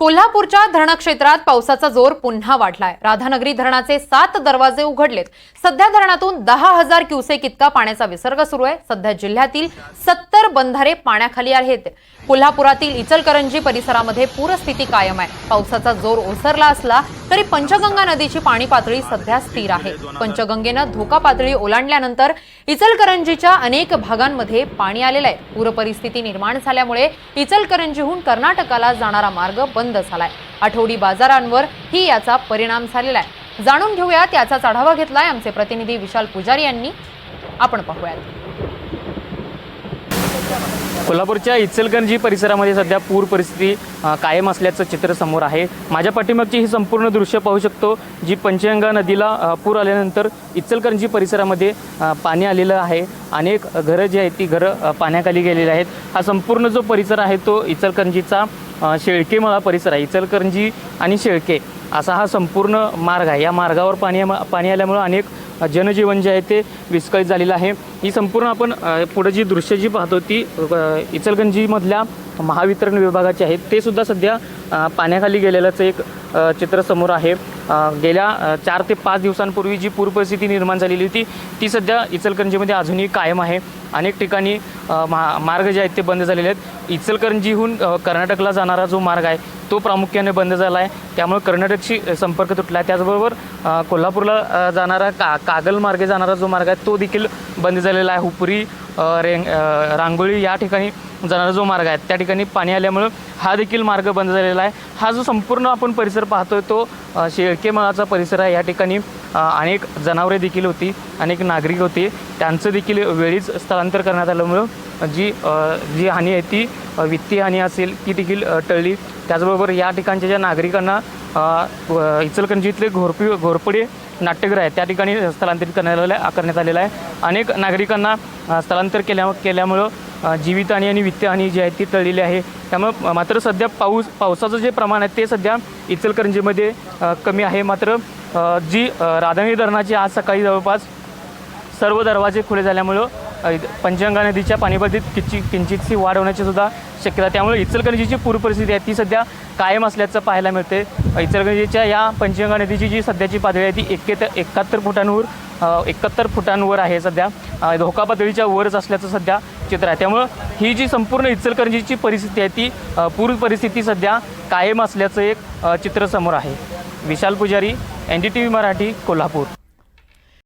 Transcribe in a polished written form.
कोल्हापूरच्या धरण क्षेत्रात पावसाचा जोर पुन्हा वाढलाय। राधानगरी धरणाचे 7 दरवाजे उघडलेत। सध्या धरणातून 10,000 क्युसेक इतका पाण्याचा विसर्ग सुरू आहे। सध्या जिल्ह्यातील 70 बंधारे पाण्याखाली आहेत। कोल्हापुरातील इचलकरंजी परिसरामध्ये पूरस्थिती कायम आहे। पावसाचा जोर ओसरला असला तरी पंचगंगा नदीची पाणी पातळी सध्या स्थिर आहे। पंचगंगेनं धोका पातळी ओलांडल्यानंतर इचलकरंजीच्या अनेक भागांमध्ये पाणी आलेलं आहे। पूर परिस्थिती निर्माण झाल्यामुळे इचलकरंजीहून कर्नाटकाला जाणारा मार्ग बंद झालाय। आठवडी बाजारांवर ही याचा परिणाम झालेला आहे। जाणून घेऊयात, याचाच आढावा घेतलाय आमचे प्रतिनिधी विशाल पुजारी यांनी। आपण पाहूयात। कोल्हापूरच्या इचलकरंजी परिसरामध्ये सध्या पूर परिस्थिती कायम असल्याचं चित्र समोर आहे। माझ्या पाठीमागची ही संपूर्ण दृश्य पाहू शकतो, जी पंचगंगा नदीला पूर आल्यानंतर इचलकरंजी परिसरामध्ये पाणी आलेलं आहे। अनेक घरं जी आहेत ती घरं पाण्याखाली गेलेली आहेत। हा संपूर्ण जो परिसर आहे तो इचलकरंजीचा शेळकेमळा परिसर आहे। इचलकरंजी आणि शेळके असा हा संपूर्ण मार्ग आहे। या मार्गावर पाणी आल्यामुळे अनेक जनजीवन जे आहे ते विस्कळीत झालेलं आहे। ही संपूर्ण आपण पुढे जी दृश्य जी पाहतो ती इचलकरंजीमधल्या महावितरण विभागाचे आहेत, ते सुद्धा सध्या पाण्याखाली गेलेल्याचं एक चित्र समोर आहे। गेल्या 4 ते 5 दिवसांपूर्वी जी पूर परिस्थिती निर्माण झालेली होती ती सध्या इचलकरंजीमध्ये अजूनही कायम आहे। अनेक ठिकाणी मार्ग जे आहेत ते बंद झालेले आहेत। इचलकरंजीहून कर्नाटकला जाणारा जो मार्ग आहे तो प्रामुख्याने बंद झाला आहे, त्यामुळे कर्नाटकशी संपर्क तुटला आहे। त्याचबरोबर कोल्हापूरला जाणारा कागल मार्गे जाणारा जो मार्ग आहे तो देखील बंद झालेला आहे। हुपरी रांगोळी या ठिकाणी जाणारा जो मार्ग आहे त्या ठिकाणी पाणी आल्यामुळे हा देखील मार्ग बंद झालेला आहे। हा जो संपूर्ण आपण परिसर पाहतोय तो शेळकेमळाचा परिसर आहे। या ठिकाणी अनेक जनावरे देखील होती, अनेक नागरिक होते, त्यांचं देखील वेळीच स्थलांतर करण्यात आल्यामुळं जी हानी आहे ती वित्तीय हानी असेल ती देखील टळली। त्याचबरोबर या ठिकाणच्या ज्या नागरिकांना इचलकरंजीतले घोरपडे नाट्यगृह आहे त्या ठिकाणी स्थलांतरित करण्यात आलेलं आहे। अनेक नागरिकांना स्थलांतर केल्यामुळं जीवितहानी आणि वित्तहानी जी आहे ती टळलेली आहे। त्यामुळं मात्र सध्या पावसाचं जे प्रमाण आहे ते सध्या इचलकरंजीमध्ये कमी आहे। मात्र जी राधानगरी धरणाची आज सकाळी जवळपास सर्व दरवाजे खुले झाल्यामुळं पंचगंगा नदीच्या पाणीपातळीत किंचितशी वाढ होण्याची सुद्धा शक्यता, त्यामुळे इचलकरंजीची पूर परिस्थिती आहे ती सध्या कायम असल्याचं पाहायला मिळते। इचलकरंजीच्या या पंचगंगा नदीची जी सध्याची पातळी आहे ती 71 फुटांवर आहे। सध्या धोका पातळीच्या वरच असल्याचं सध्या चित्र आहे। त्यामुळं ही जी संपूर्ण इचलकरंजीची परिस्थिती आहे ती पूर परिस्थिती सध्या कायम असल्याचं एक चित्र समोर आहे। विशाल पुजारी, NDTV मराठी, कोल्हापूर।